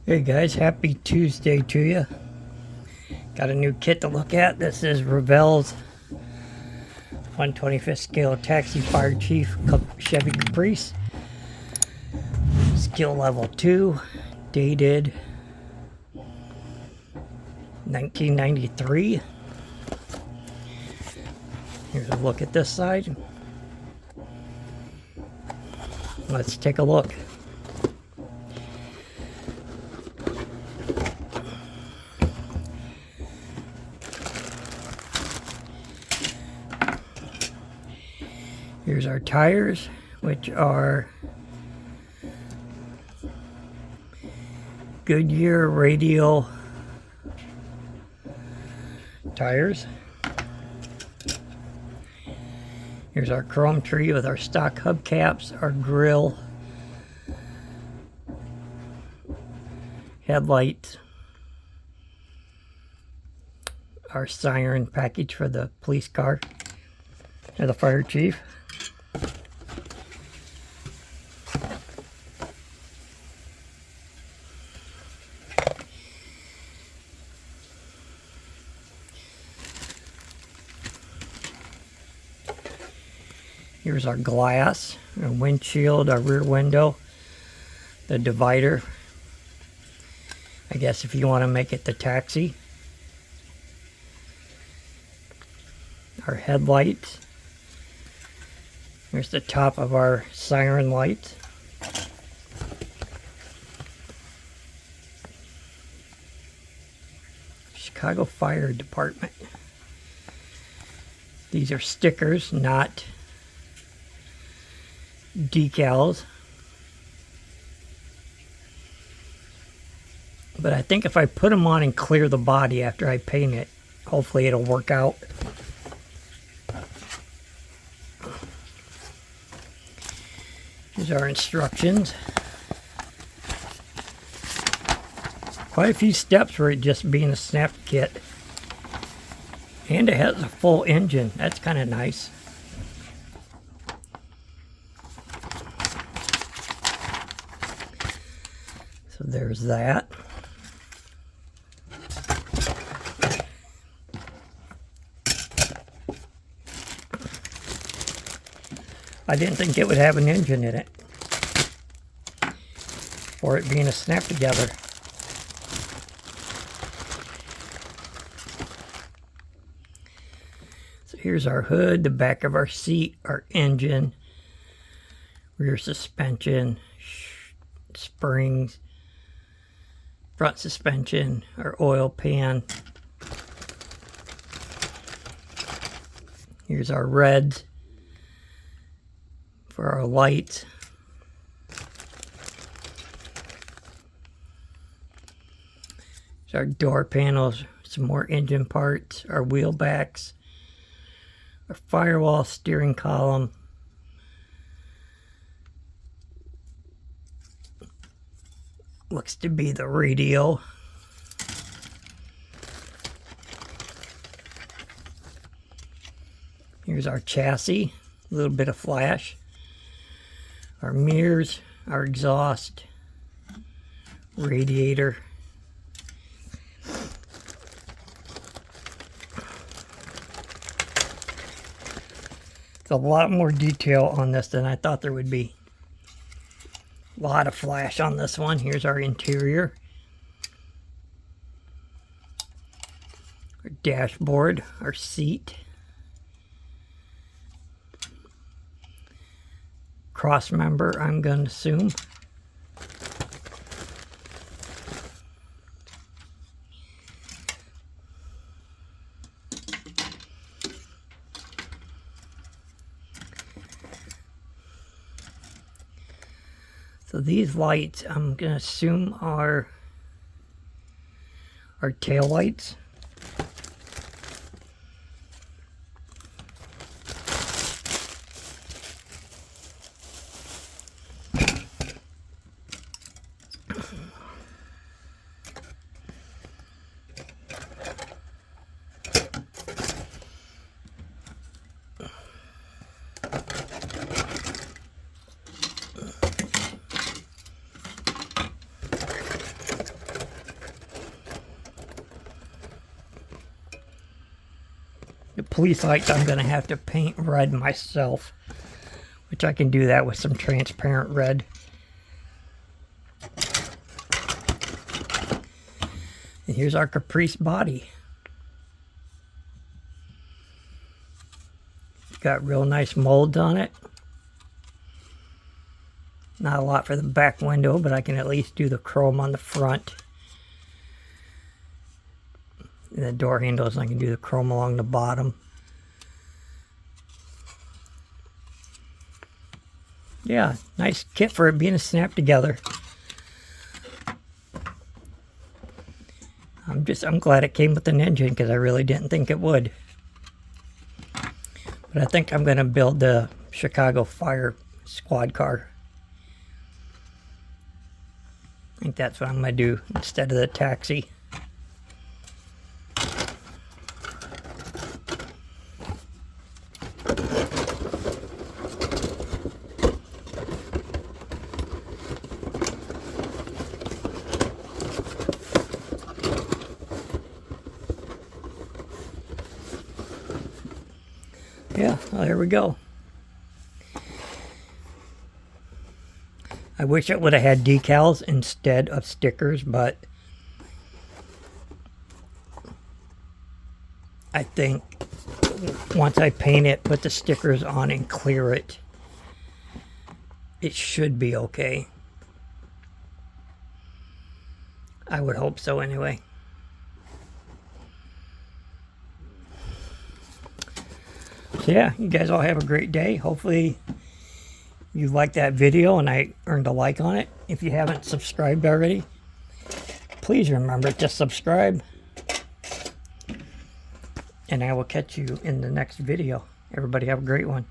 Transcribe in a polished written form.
Hey guys, happy Tuesday to you. Got a new kit to look at. This is Revell's 125th scale taxi fire chief Chevy Caprice. Skill level 2, dated 1993. Here's a look at this side. Let's take a look. Here's our tires, which are Goodyear radial tires. Here's our chrome tree with our stock hubcaps, our grill, headlights, our siren package for the police car or the fire chief. Here's our glass, our windshield, our rear window, the divider. I guess if you want to make it the taxi. Our headlights. Here's the top of our siren lights. Chicago Fire Department. These are stickers, not decals, but I think if I put them on and clear the body after I paint it, hopefully it'll work out. Here's our instructions. Quite a few steps for it just being a snap kit, and it has a full engine. That's kind of nice. So there's that. I didn't think it would have an engine in it for it being a snap together. So here's our hood, the back of our seat, our engine, rear suspension, springs, front suspension, our oil pan. Here's our reds for our lights. Here's our door panels, some more engine parts, our wheel backs, our firewall, steering column, looks to be the radio. Here's our chassis, a little bit of flash. Our mirrors, our exhaust, radiator. There's a lot more detail on this than I thought there would be. A lot of flash on this one. Here's our interior. Our dashboard, our seat. Cross member, I'm going to assume. So these lights, I'm going to assume are tail lights. police lights I'm going to have to paint red myself, which I can do that with some transparent red. And here's our caprice body. Got real nice molds on it. Not a lot for the back window, but I can at least do the chrome on the front. And the door handles, I can do the chrome along the bottom. Yeah, nice kit for it being a snap together. I'm glad it came with an engine because I really didn't think it would. But I think I'm going to build the Chicago Fire squad car. I think that's what I'm going to do instead of the taxi. Yeah, well, there we go. I wish it would have had decals instead of stickers, but I think once I paint it, put the stickers on and clear it, it should be okay. I would hope so anyway. So yeah, you guys all have a great day. Hopefully you liked that video and I earned a like on it. If you haven't subscribed already, please remember to subscribe. And I will catch you in the next video. Everybody have a great one.